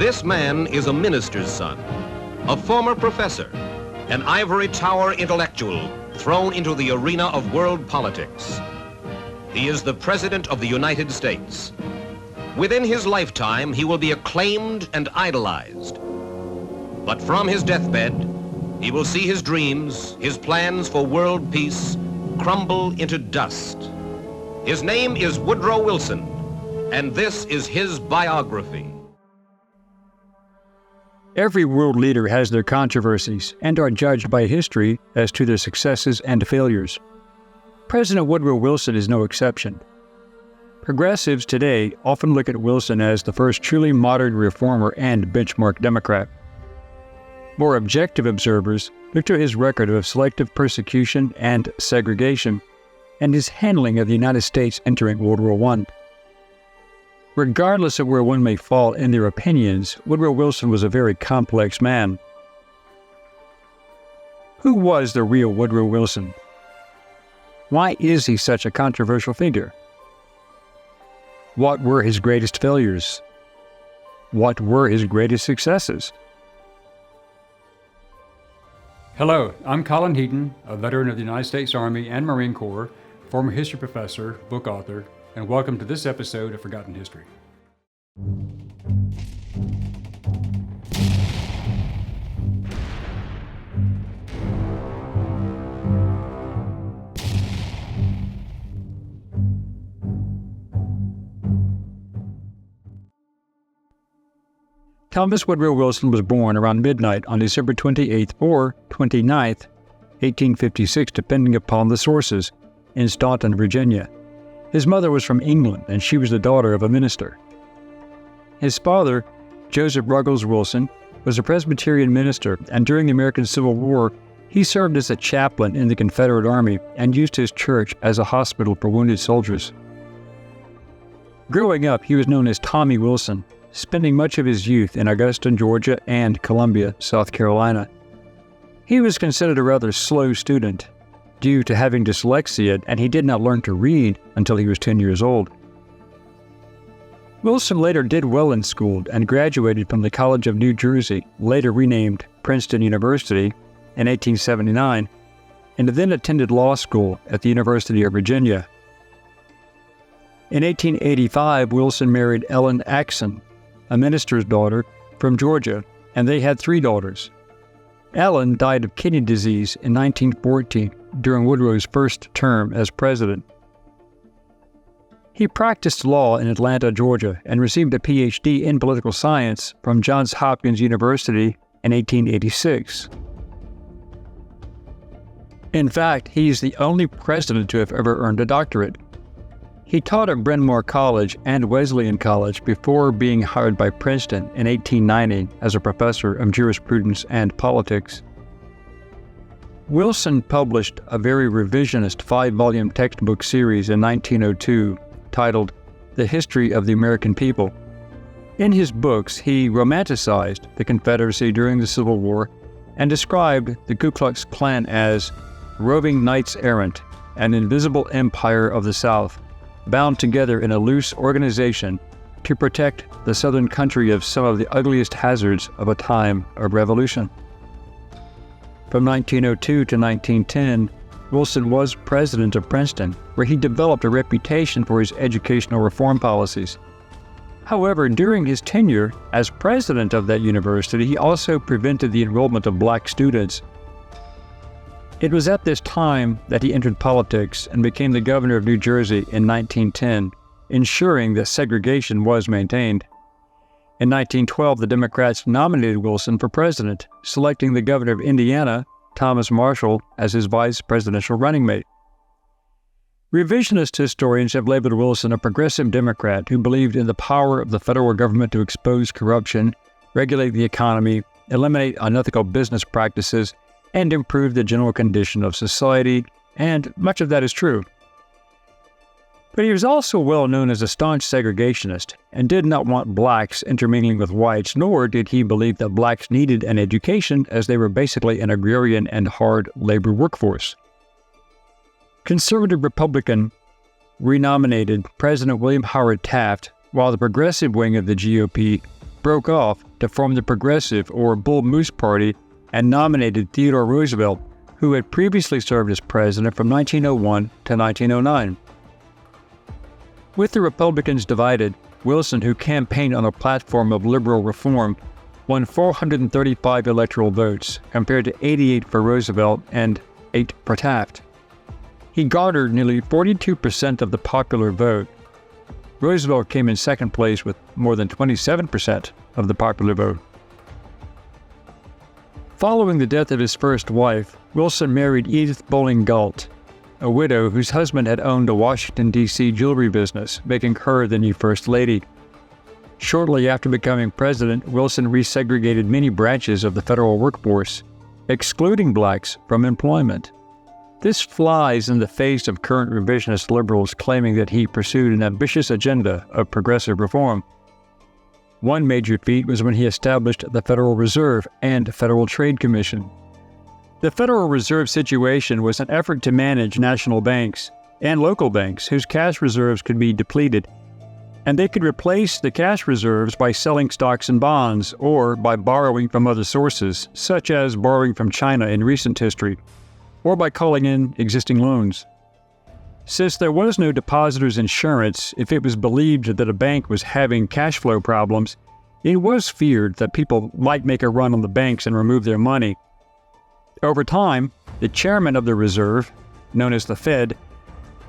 This man is a minister's son, a former professor, an ivory tower intellectual thrown into the arena of world politics. He is the President of the United States. Within his lifetime, he will be acclaimed and idolized. But from his deathbed, he will see his dreams, his plans for world peace, crumble into dust. His name is Woodrow Wilson, and this is his biography. Every world leader has their controversies and are judged by history as to their successes and failures. President Woodrow Wilson is no exception. Progressives today often look at Wilson as the first truly modern reformer and benchmark Democrat. More objective observers look to his record of selective persecution and segregation, and his handling of the United States entering World War I. Regardless of where one may fall in their opinions, Woodrow Wilson was a very complex man. Who was the real Woodrow Wilson? Why is he such a controversial figure? What were his greatest failures? What were his greatest successes? Hello, I'm Colin Heaton, a veteran of the United States Army and Marine Corps, former history professor, book author, and welcome to this episode of Forgotten History. Thomas Woodrow Wilson was born around midnight on December 28th or 29th, 1856, depending upon the sources, in Staunton, Virginia. His mother was from England, and she was the daughter of a minister. His father, Joseph Ruggles Wilson, was a Presbyterian minister, and during the American Civil War, he served as a chaplain in the Confederate Army and used his church as a hospital for wounded soldiers. Growing up, he was known as Tommy Wilson, spending much of his youth in Augusta, Georgia, and Columbia, South Carolina. He was considered a rather slow student due to having dyslexia, and he did not learn to read until he was 10 years old. Wilson later did well in school and graduated from the College of New Jersey, later renamed Princeton University, in 1879, and then attended law school at the University of Virginia. In 1885, Wilson married Ellen Axon, a minister's daughter from Georgia, and they had 3 daughters. Ellen died of kidney disease in 1914 during Woodrow's first term as president. He practiced law in Atlanta, Georgia, and received a Ph.D. in political science from Johns Hopkins University in 1886. In fact, he is the only president to have ever earned a doctorate. He taught at Bryn Mawr College and Wesleyan College before being hired by Princeton in 1890 as a professor of jurisprudence and politics. Wilson published a very revisionist 5-volume textbook series in 1902 titled The History of the American People. In his books, he romanticized the Confederacy during the Civil War and described the Ku Klux Klan as roving knights errant, an invisible empire of the South, bound together in a loose organization to protect the Southern country of some of the ugliest hazards of a time of revolution. From 1902 to 1910, Wilson was president of Princeton, where he developed a reputation for his educational reform policies. However, during his tenure as president of that university, he also prevented the enrollment of black students. It was at this time that he entered politics and became the governor of New Jersey in 1910, ensuring that segregation was maintained. In 1912, the Democrats nominated Wilson for president, selecting the governor of Indiana, Thomas Marshall, as his vice presidential running mate. Revisionist historians have labeled Wilson a progressive Democrat who believed in the power of the federal government to expose corruption, regulate the economy, eliminate unethical business practices, and improve the general condition of society, and much of that is true. But he was also well known as a staunch segregationist and did not want blacks intermingling with whites, nor did he believe that blacks needed an education as they were basically an agrarian and hard labor workforce. Conservative Republican renominated President William Howard Taft, while the progressive wing of the GOP broke off to form the Progressive or Bull Moose Party and nominated Theodore Roosevelt, who had previously served as president from 1901 to 1909. With the Republicans divided, Wilson, who campaigned on a platform of liberal reform, won 435 electoral votes, compared to 88 for Roosevelt and 8 for Taft. He garnered nearly 42% of the popular vote. Roosevelt came in second place with more than 27% of the popular vote. Following the death of his first wife, Wilson married Edith Bowling Galt, a widow whose husband had owned a Washington, D.C. jewelry business, making her the new First Lady. Shortly after becoming president, Wilson resegregated many branches of the federal workforce, excluding blacks from employment. This flies in the face of current revisionist liberals claiming that he pursued an ambitious agenda of progressive reform. One major feat was when he established the Federal Reserve and Federal Trade Commission. The Federal Reserve situation was an effort to manage national banks and local banks whose cash reserves could be depleted, and they could replace the cash reserves by selling stocks and bonds or by borrowing from other sources, such as borrowing from China in recent history, or by calling in existing loans. Since there was no depositor's insurance, if it was believed that a bank was having cash flow problems, it was feared that people might make a run on the banks and remove their money. Over time, the chairman of the Reserve, known as the Fed,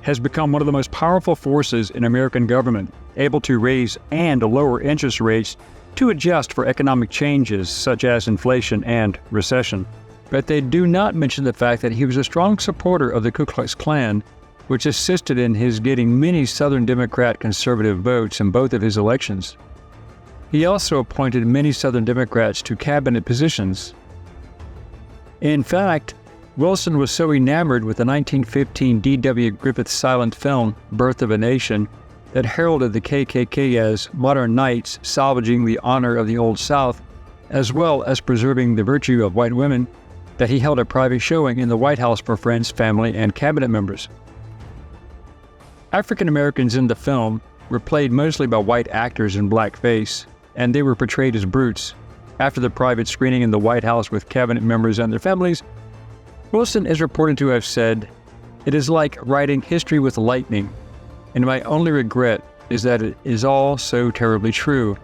has become one of the most powerful forces in American government, able to raise and lower interest rates to adjust for economic changes such as inflation and recession. But they do not mention the fact that he was a strong supporter of the Ku Klux Klan, which assisted in his getting many Southern Democrat conservative votes in both of his elections. He also appointed many Southern Democrats to cabinet positions. In fact, Wilson was so enamored with the 1915 D.W. Griffith silent film, Birth of a Nation, that heralded the KKK as modern knights salvaging the honor of the Old South, as well as preserving the virtue of white women, that he held a private showing in the White House for friends, family, and cabinet members. African Americans in the film were played mostly by white actors in blackface, and they were portrayed as brutes. After the private screening in the White House with cabinet members and their families, Wilson is reported to have said, "It is like writing history with lightning, and my only regret is that it is all so terribly true."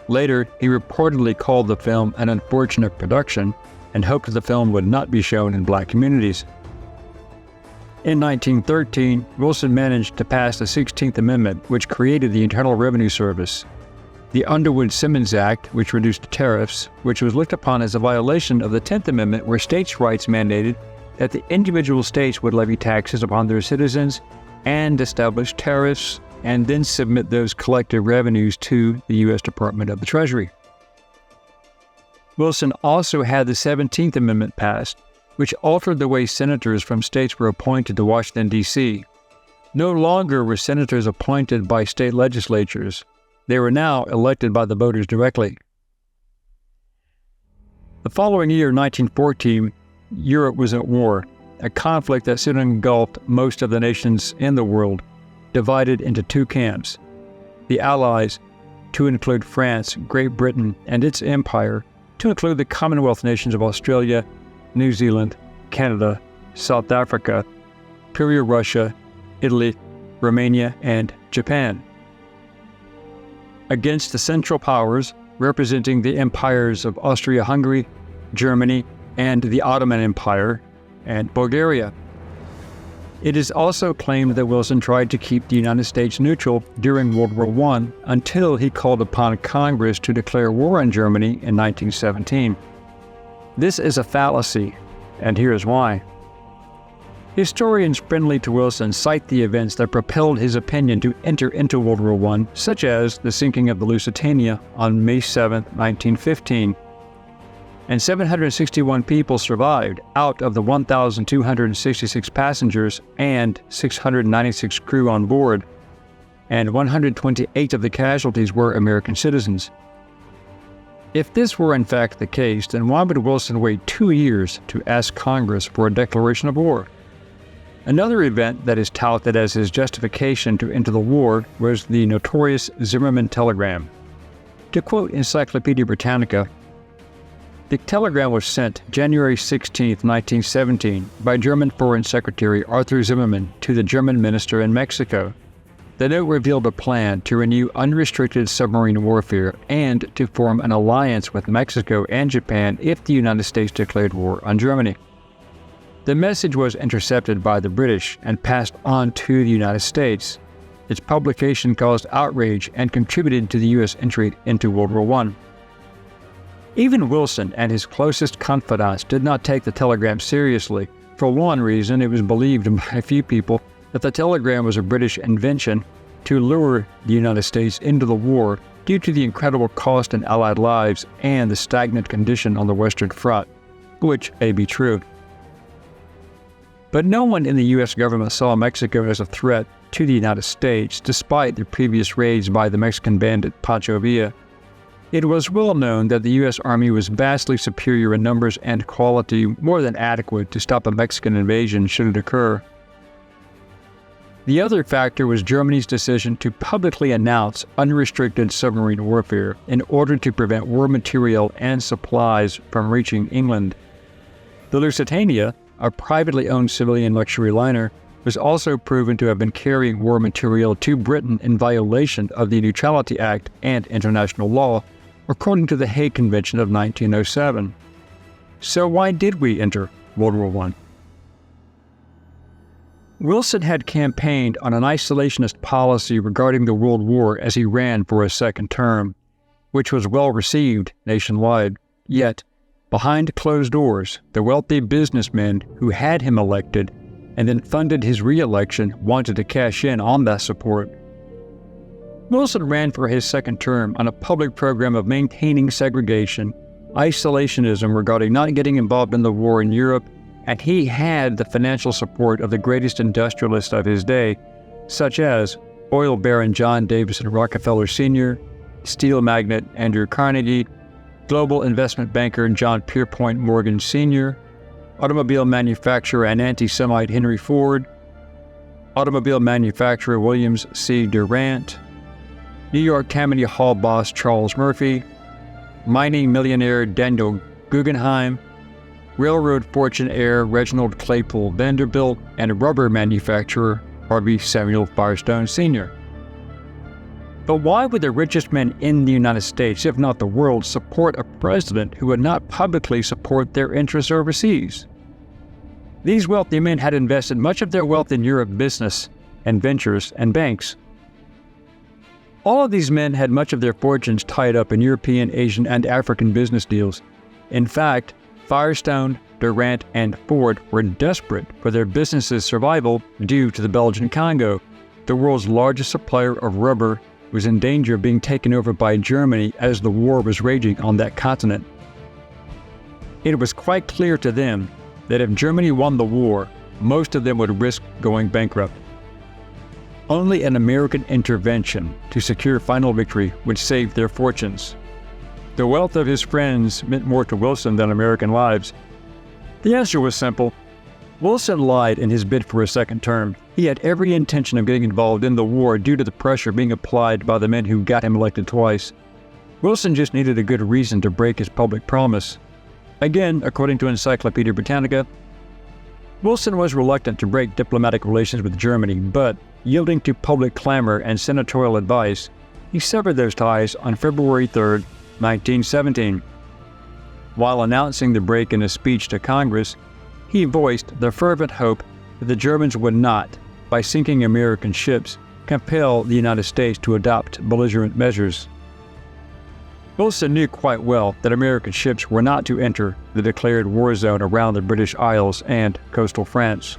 Later, he reportedly called the film an unfortunate production and hoped the film would not be shown in black communities. In 1913, Wilson managed to pass the 16th Amendment, which created the Internal Revenue Service. The Underwood-Simmons Act, which reduced tariffs, which was looked upon as a violation of the 10th Amendment, where states' rights mandated that the individual states would levy taxes upon their citizens and establish tariffs and then submit those collective revenues to the U.S. Department of the Treasury. Wilson also had the 17th Amendment passed, which altered the way senators from states were appointed to Washington, D.C. No longer were senators appointed by state legislatures. They were now elected by the voters directly. The following year, 1914, Europe was at war, a conflict that soon engulfed most of the nations in the world, divided into two camps. The Allies, to include France, Great Britain, and its empire, to include the Commonwealth nations of Australia, New Zealand, Canada, South Africa, Imperial Russia, Italy, Romania, and Japan. Against the Central Powers, representing the empires of Austria-Hungary, Germany, and the Ottoman Empire, and Bulgaria. It is also claimed that Wilson tried to keep the United States neutral during World War I until he called upon Congress to declare war on Germany in 1917. This is a fallacy, and here is why. Historians friendly to Wilson cite the events that propelled his opinion to enter into World War I, such as the sinking of the Lusitania on May 7, 1915. And 761 people survived out of the 1,266 passengers and 696 crew on board, and 128 of the casualties were American citizens. If this were in fact the case, then why would Wilson wait 2 years to ask Congress for a declaration of war? Another event that is touted as his justification to enter the war was the notorious Zimmerman telegram. To quote Encyclopedia Britannica, the telegram was sent January 16, 1917, by German Foreign Secretary Arthur Zimmerman to the German minister in Mexico. The note revealed a plan to renew unrestricted submarine warfare and to form an alliance with Mexico and Japan if the United States declared war on Germany. The message was intercepted by the British and passed on to the United States. Its publication caused outrage and contributed to the U.S. entry into World War I. Even Wilson and his closest confidants did not take the telegram seriously. For one reason, it was believed by a few people that the telegram was a British invention to lure the United States into the war due to the incredible cost in Allied lives and the stagnant condition on the Western Front, which may be true. But no one in the U.S. government saw Mexico as a threat to the United States, despite the previous raids by the Mexican bandit Pancho Villa. It was well known that the U.S. Army was vastly superior in numbers and quality, more than adequate to stop a Mexican invasion should it occur. The other factor was Germany's decision to publicly announce unrestricted submarine warfare in order to prevent war material and supplies from reaching England. The Lusitania, a privately owned civilian luxury liner, was also proven to have been carrying war material to Britain in violation of the Neutrality Act and international law, according to the Hague Convention of 1907. So why did we enter World War I? Wilson had campaigned on an isolationist policy regarding the World War as he ran for a second term, which was well received nationwide. Yet, behind closed doors, the wealthy businessmen who had him elected and then funded his re-election wanted to cash in on that support. Wilson ran for his second term on a public program of maintaining segregation, isolationism regarding not getting involved in the war in Europe, and he had the financial support of the greatest industrialists of his day, such as oil baron John Davison Rockefeller Sr., steel magnate Andrew Carnegie, global investment banker John Pierpont Morgan Sr., automobile manufacturer and anti-Semite Henry Ford, automobile manufacturer Williams C. Durant, New York Tammany Hall boss Charles Murphy, mining millionaire Daniel Guggenheim, railroad fortune heir Reginald Claypool Vanderbilt, and rubber manufacturer Harvey Samuel Firestone Sr. But why would the richest men in the United States, if not the world, support a president who would not publicly support their interests overseas? These wealthy men had invested much of their wealth in Europe business and ventures and banks. All of these men had much of their fortunes tied up in European, Asian, and African business deals. In fact, Firestone, Durant, and Ford were desperate for their business's survival due to the Belgian Congo. The world's largest supplier of rubber was in danger of being taken over by Germany as the war was raging on that continent. It was quite clear to them that if Germany won the war, most of them would risk going bankrupt. Only an American intervention to secure final victory would save their fortunes. The wealth of his friends meant more to Wilson than American lives. The answer was simple. Wilson lied in his bid for a second term. He had every intention of getting involved in the war due to the pressure being applied by the men who got him elected twice. Wilson just needed a good reason to break his public promise. Again, according to Encyclopedia Britannica, Wilson was reluctant to break diplomatic relations with Germany, but, yielding to public clamor and senatorial advice, he severed those ties on February 3, 1917. While announcing the break in a speech to Congress, he voiced the fervent hope that the Germans would not, by sinking American ships, compel the United States to adopt belligerent measures. Wilson knew quite well that American ships were not to enter the declared war zone around the British Isles and coastal France.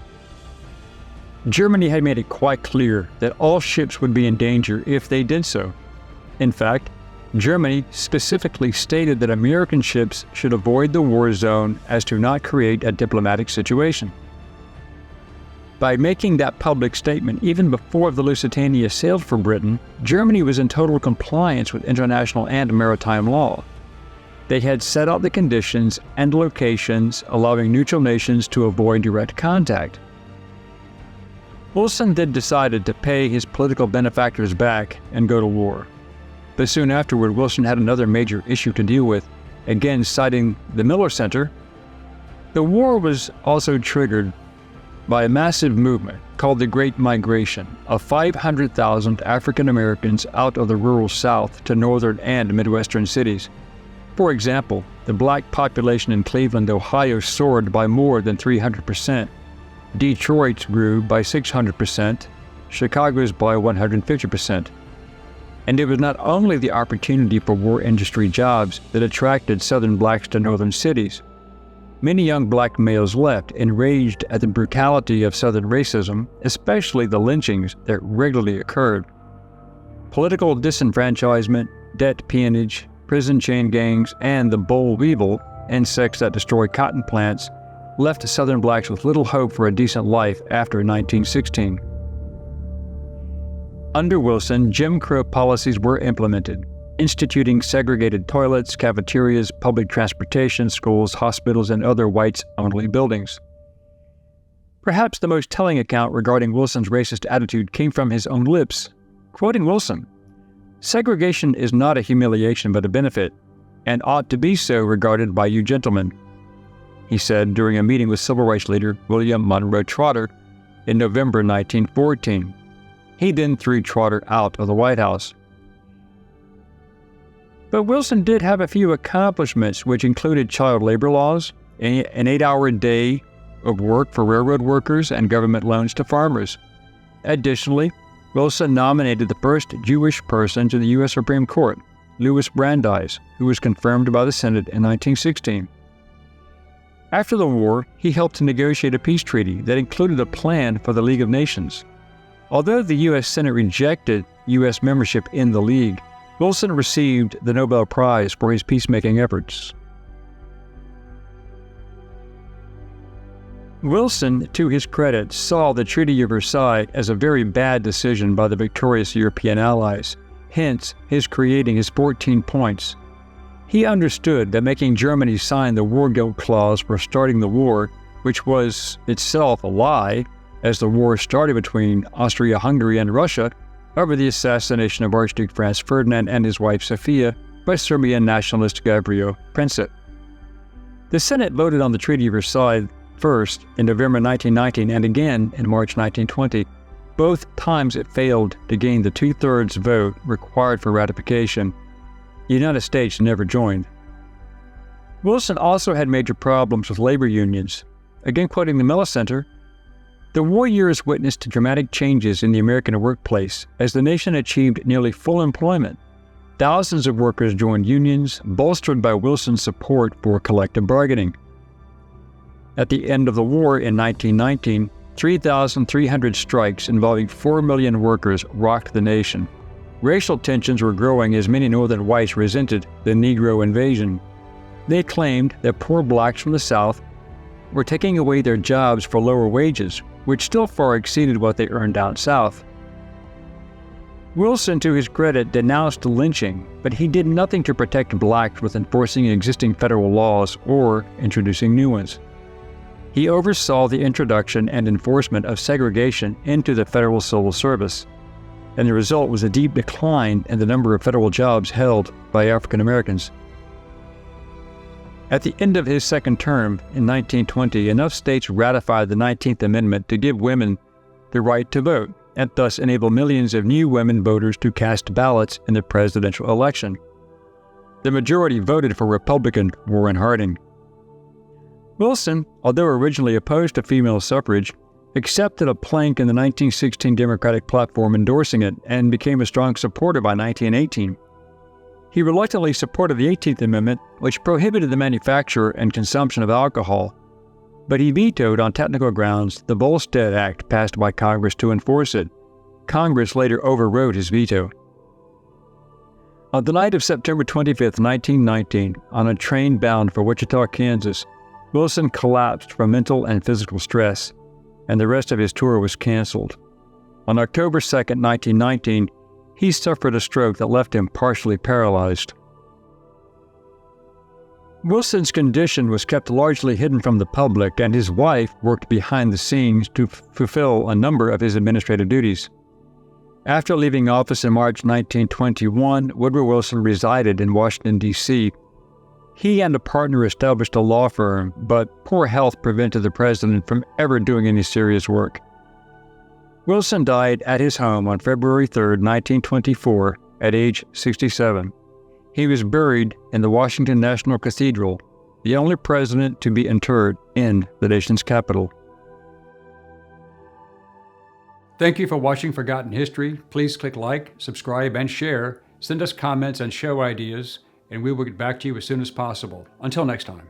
Germany had made it quite clear that all ships would be in danger if they did so. In fact, Germany specifically stated that American ships should avoid the war zone as to not create a diplomatic situation. By making that public statement even before the Lusitania sailed for Britain, Germany was in total compliance with international and maritime law. They had set out the conditions and locations allowing neutral nations to avoid direct contact. Wilson then decided to pay his political benefactors back and go to war. But soon afterward, Wilson had another major issue to deal with, again citing the Miller Center. The war was also triggered by a massive movement called the Great Migration of 500,000 African Americans out of the rural South to northern and Midwestern cities. For example, the black population in Cleveland, Ohio soared by more than 300%. Detroit's grew by 600%, Chicago's by 150%. And it was not only the opportunity for war industry jobs that attracted Southern blacks to northern cities. Many young black males left, enraged at the brutality of Southern racism, especially the lynchings that regularly occurred. Political disenfranchisement, debt peonage, prison chain gangs, and the boll weevil, insects that destroy cotton plants, left Southern blacks with little hope for a decent life after 1916. Under Wilson, Jim Crow policies were implemented, instituting segregated toilets, cafeterias, public transportation, schools, hospitals, and other whites-only buildings. Perhaps the most telling account regarding Wilson's racist attitude came from his own lips. Quoting Wilson, "Segregation is not a humiliation but a benefit, and ought to be so regarded by you gentlemen," he said during a meeting with civil rights leader William Monroe Trotter in November 1914. He then threw Trotter out of the White House. But Wilson did have a few accomplishments, which included child labor laws, an 8-hour day of work for railroad workers, and government loans to farmers. Additionally, Wilson nominated the first Jewish person to the U.S. Supreme Court, Louis Brandeis, who was confirmed by the Senate in 1916. After the war, he helped to negotiate a peace treaty that included a plan for the League of Nations. Although the U.S. Senate rejected U.S. membership in the League, Wilson received the Nobel Prize for his peacemaking efforts. Wilson, to his credit, saw the Treaty of Versailles as a very bad decision by the victorious European allies, hence his creating his 14 points. He understood that making Germany sign the War Guilt Clause for starting the war, which was itself a lie, as the war started between Austria-Hungary and Russia over the assassination of Archduke Franz Ferdinand and his wife Sophia by Serbian nationalist Gavrilo Princip. The Senate voted on the Treaty of Versailles first in November 1919 and again in March 1920. Both times it failed to gain the 2/3 vote required for ratification. The United States never joined. Wilson also had major problems with labor unions. Again quoting the Miller Center, "The war years witnessed dramatic changes in the American workplace as the nation achieved nearly full employment. Thousands of workers joined unions, bolstered by Wilson's support for collective bargaining. At the end of the war in 1919, 3,300 strikes involving 4 million workers rocked the nation. Racial tensions were growing as many northern whites resented the Negro invasion. They claimed that poor blacks from the South were taking away their jobs for lower wages, which still far exceeded what they earned down south. Wilson, to his credit, denounced lynching, but he did nothing to protect blacks with enforcing existing federal laws or introducing new ones. He oversaw the introduction and enforcement of segregation into the federal civil service, and the result was a deep decline in the number of federal jobs held by African Americans. At the end of his second term in 1920, enough states ratified the 19th Amendment to give women the right to vote, and thus enable millions of new women voters to cast ballots in the presidential election. The majority voted for Republican Warren Harding. Wilson, although originally opposed to female suffrage, accepted a plank in the 1916 Democratic platform endorsing it and became a strong supporter by 1918. He reluctantly supported the 18th Amendment, which prohibited the manufacture and consumption of alcohol, but he vetoed on technical grounds the Volstead Act passed by Congress to enforce it. Congress later overrode his veto. On the night of September 25, 1919, on a train bound for Wichita, Kansas, Wilson collapsed from mental and physical stress, and the rest of his tour was canceled. On October 2, 1919, he suffered a stroke that left him partially paralyzed. Wilson's condition was kept largely hidden from the public, and his wife worked behind the scenes to fulfill a number of his administrative duties. After leaving office in March 1921, Woodrow Wilson resided in Washington, D.C. He and a partner established a law firm, but poor health prevented the president from ever doing any serious work. Wilson died at his home on February 3, 1924, at age 67. He was buried in the Washington National Cathedral, the only president to be interred in the nation's capital. Thank you for watching Forgotten History. Please click like, subscribe, and share. Send us comments and show ideas, and we will get back to you as soon as possible. Until next time.